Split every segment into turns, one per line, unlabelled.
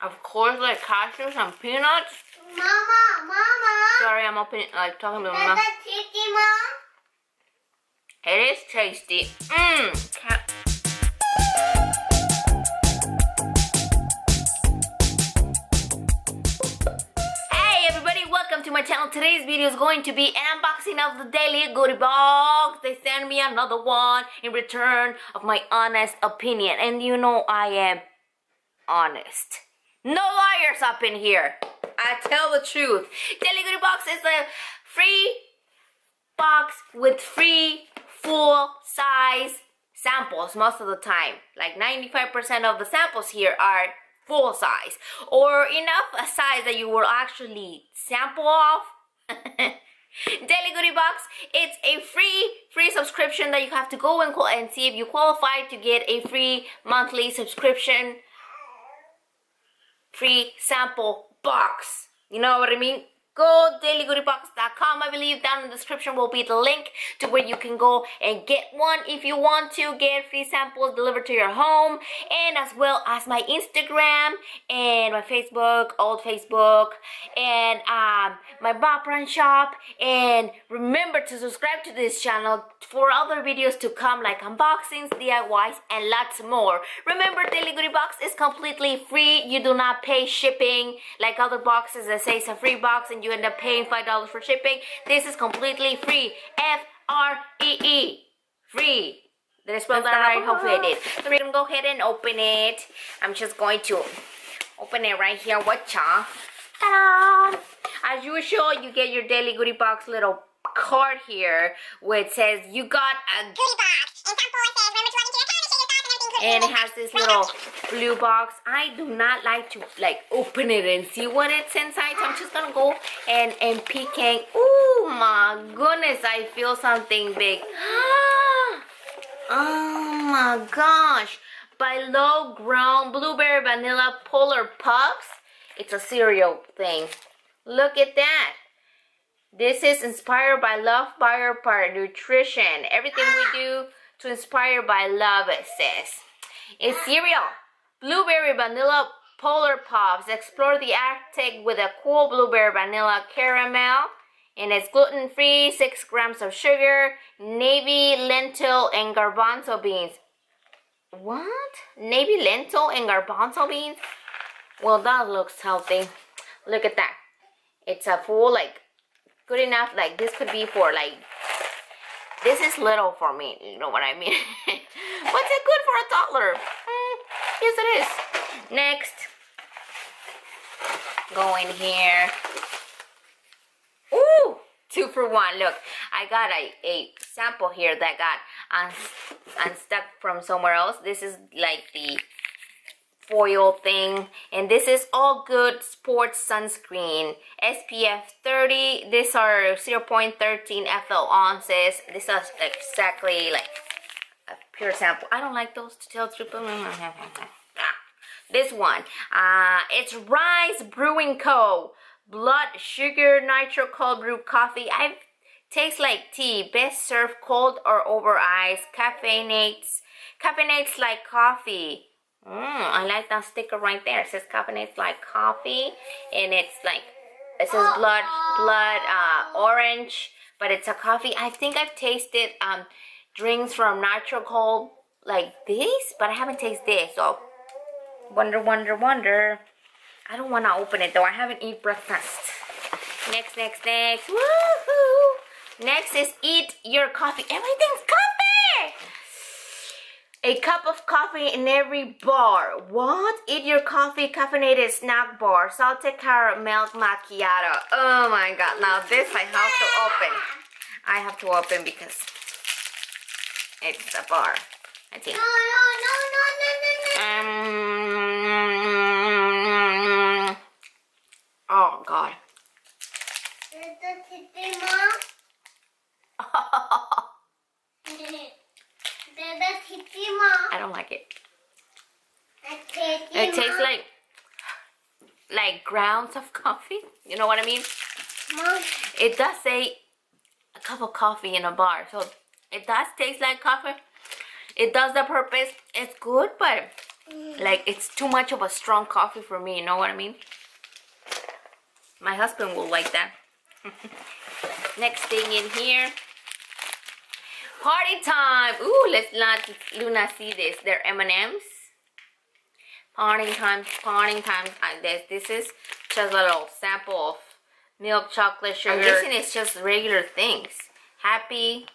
Of course, like cashews and peanuts.
Mama.
Sorry, I'm opening, like talking to Mama.
That's tasty, Mom.
It is tasty. Hey everybody, welcome to my channel. Today's video is going to be an unboxing of the daily goodie box. They sent me another one in return of my honest opinion. And you know I am honest. No liars up in here. I tell the truth. Daily goodie box is a free box with free full-size samples most of the time. Like 95% of the samples here are full size or enough a size that you will actually sample off. Daily goodie box, it's a free subscription that you have to go and see if you qualify to get a free monthly subscription, free sample box. You know what I mean? Go dailygoodiebox.com. I believe down in the description will be the link to where you can go and get one if you want to get free samples delivered to your home, and as well as my Instagram and my Facebook, old Facebook, and my BAPRON shop. And remember to subscribe to this channel for other videos to come, like unboxings, DIYs, and lots more. Remember, Daily Goodie Box is completely free. You do not pay shipping like other boxes that say it's a free box and you end up paying $5 for shipping. This is completely free. F-R-E-E. Free. Did I spell that right? Hopefully I did. So we're going to go ahead and open it. I'm just going to open it right here. Watcha. Ta-da! As usual, you get your Daily Goodie Box little card here which says you got a goodie box. And sample says, remember to log into your account and share your thoughts and everything. And it has this little blue box. I do not like to open it and see what it's inside, so I'm just gonna go and peeking. Oh my goodness, I feel something big. Oh my gosh. By Low Grown Blueberry Vanilla Polar Puffs. It's a cereal thing. Look at that. This is inspired by love, by nutrition. Everything we do to inspire by love, it says. It's cereal. Blueberry Vanilla Polar Puffs. Explore the Arctic with a cool blueberry vanilla caramel. And it's gluten-free, 6 grams of sugar, navy, lentil, and garbanzo beans. What? Navy, lentil, and garbanzo beans? Well, that looks healthy. Look at that. It's a full, good enough. This could be for, this is little for me. You know what I mean? But it's good for a toddler. Yes, it is. Next. Go in here. Ooh! 2 for 1. Look, I got a sample here that got unstuck from somewhere else. This is the foil thing, and this is All Good Sports Sunscreen, SPF 30. These are 0.13 FL ounces. This is exactly a pure sample. I don't like those, to tell the truth. This one, it's Rise Brewing Co. Blood Sugar Nitro Cold Brew Coffee. Tastes like tea. Best served cold or over ice. Caffeinates like coffee. I like that sticker right there. It says caffeinates like coffee, and it says blood orange, but it's a coffee. I think I've tasted drinks from Nitro Cold like this, but I haven't tasted this. So wonder. I don't want to open it though. I haven't eaten breakfast. Next. Woohoo! Next is Eat Your Coffee. Everything's coffee. A cup of coffee in every bar. What? Eat Your Coffee caffeinated snack bar. Salted caramel macchiato. Oh my god. Now this I have to open. I have to open because it's a bar. I think. No. Oh god. I don't like it. It tastes like grounds of coffee. You know what I mean? Mom. It does say a cup of coffee in a bar, so it does taste like coffee. It does the purpose. It's good, but Like, it's too much of a strong coffee for me, you know what I mean? My husband will like that. Next thing in here. Party time! Ooh, let's let Luna see this. They're M&M'S. Party time, party time. This is just a little sample of milk, chocolate, sugar. I'm guessing it's just regular things. Happy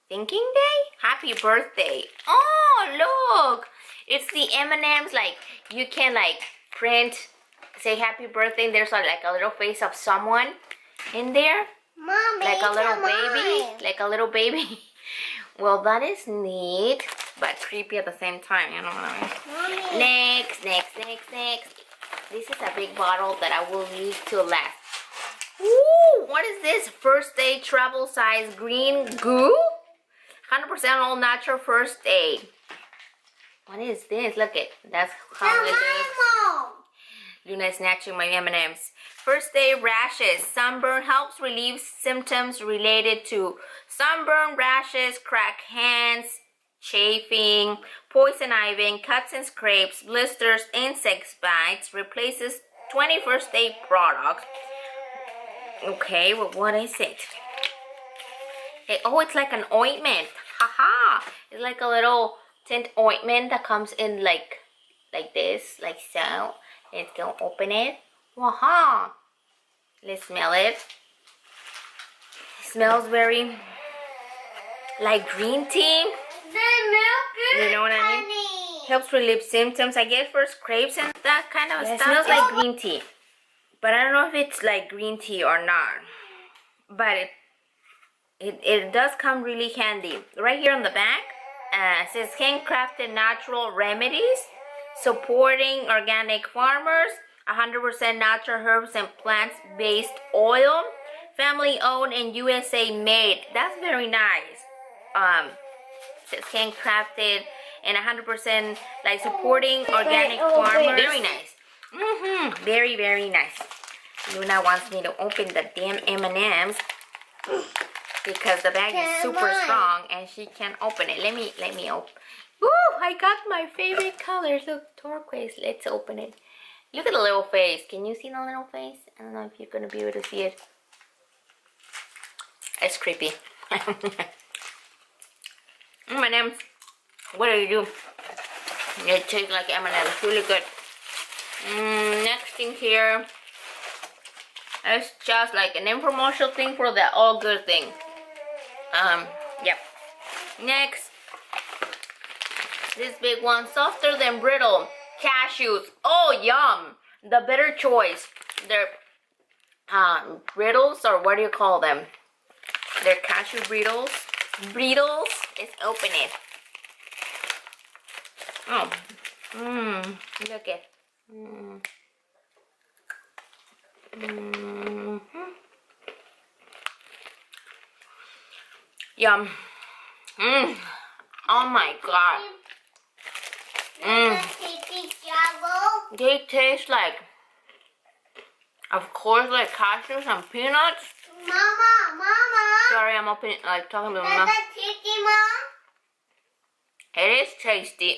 Thinking Day? Happy birthday. Oh, look! It's the M&M'S. Like, you can like print, say happy birthday, and there's like a little face of someone in there.
Mommy,
Like a little baby.
on.
Like a little baby. Well, that is neat, but creepy at the same time. You know what I mean?
Mommy.
Next. This is a big bottle that I will use to last. Ooh, what is this? First aid travel size green goo? 100% all natural first aid. What is this? Look it. That's how it looks.
Mama.
Luna is snatching my M&M'S. First aid rashes. Sunburn helps relieve symptoms related to sunburn, rashes, cracked hands, chafing, poison ivy, cuts and scrapes, blisters, insect bites. Replaces 20 first aid products. Okay, well, what is it? Oh, it's like an ointment. Haha! It's like a little tint ointment that comes in like this, like so. Let's go open it. Waha! Let's smell it. It smells very like green tea.
The milk.
You know what I mean?
Honey.
Helps relieve symptoms, I guess, for scrapes and that kind of stuff. It smells like green tea. But I don't know if it's like green tea or not. But it does come really handy. Right here on the back, it says handcrafted natural remedies, supporting organic farmers, 100% natural herbs and plants-based oil, family owned and USA made. That's very nice. It says handcrafted and 100% like supporting organic farmers. Very nice. Very, very nice. Luna wants me to open the damn M&M'S because the bag is super strong and she can't open it. Let me open. Ooh, I got my favorite colors. Look, turquoise. Let's open it. Look at the little face. Can you see the little face? I don't know if you're gonna be able to see it. It's creepy. M&M's. What do you do? It tastes like M&M's. Really good. Next thing here. It's just like an infomercial thing for the all good thing. Yep. Next. This big one, softer than brittle. Cashews. Oh, yum. The better choice. They're brittles, or what do you call them? They're cashew brittles. Brittles. Let's open it. Oh. Look at. Yum. Oh my god. They taste like, of course, like cashews and peanuts.
Mama.
Sorry, I'm opening, like talking to my mouth.
Tasty, Mom.
It is tasty.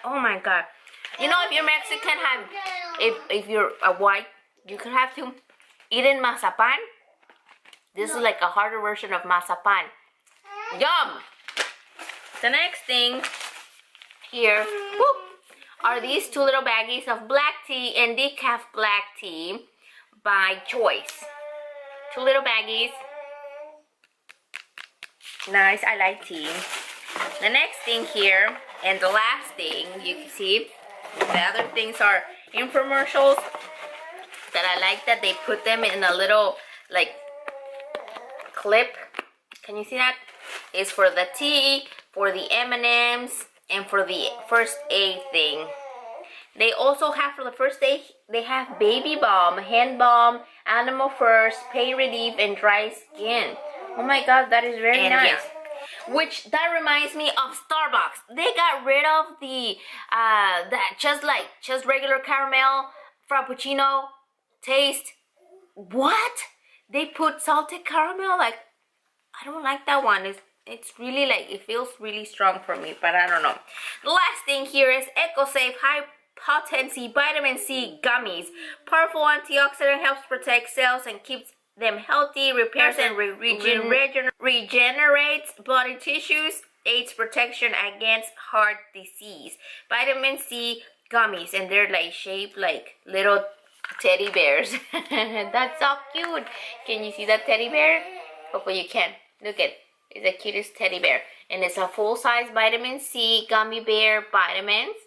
Oh my god. You know, if you're Mexican, if you're a white, you could have to eat in mazapan. This is like a harder version of mazapan. Yum! The next thing here are these two little baggies of black tea and decaf black tea by choice. Two little baggies. Nice, I like tea. The next thing here, and the last thing, you can see, the other things are infomercials that I like that they put them in a little, like, clip. Can you see that? It's for the tea, for the M&M'S, and for the first aid thing. They also have, for the first aid, they have baby balm, hand balm, animal furs, pain relief, and dry skin. Oh my god, that is very nice. Yeah. Which, that reminds me of Starbucks. They got rid of the, that just regular caramel frappuccino taste. What? They put salted caramel? Like, I don't like that one. It's really like, it feels really strong for me, but I don't know. The last thing here is Ecosafe High Potency Vitamin C Gummies. Powerful antioxidant, helps protect cells and keeps them healthy, repairs and regenerates body tissues, aids protection against heart disease. Vitamin C gummies, and they're like shaped like little teddy bears. That's so cute. Can you see that teddy bear? Hopefully you can. Look at it. It's the cutest teddy bear. And it's a full-size vitamin C gummy bear vitamins.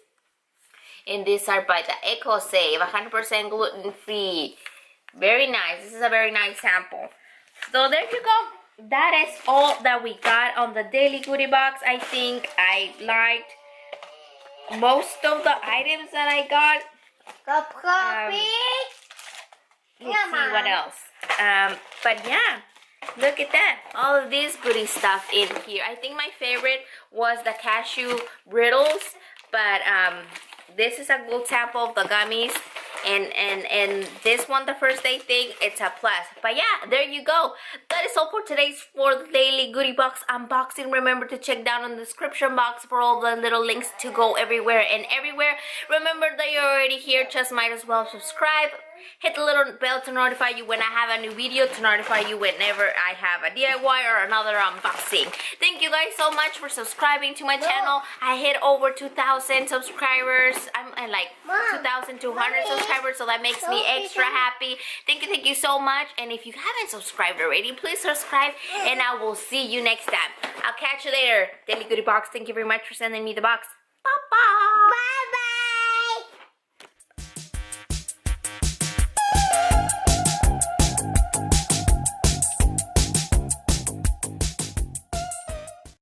And these are by the Ecosafe, 100% gluten-free. Very nice. This is a very nice sample. So there you go. That is all that we got on the daily goodie box. I think I liked most of the items that I got. Let's see what else. But yeah, look at that. All of this goodie stuff in here. I think my favorite was the cashew brittles, but this is a good sample of the gummies. And this one, the first day thing, it's a plus. But yeah, there you go. That is all for today's daily goodie box unboxing. Remember to check down in the description box for all the little links to go everywhere and everywhere. Remember that you're already here, just might as well subscribe. Hit the little bell to notify you when I have a new video, to notify you whenever I have a DIY or another unboxing. Thank you guys so much for subscribing to my channel. I hit over 2,000 subscribers. I'm at like 2,200 subscribers, so that makes me extra happy. Thank you so much. And if you haven't subscribed already, please subscribe, and I will see you next time. I'll catch you later. Daily Goodie Box, thank you very much for sending me the box. Bye-bye. Bye.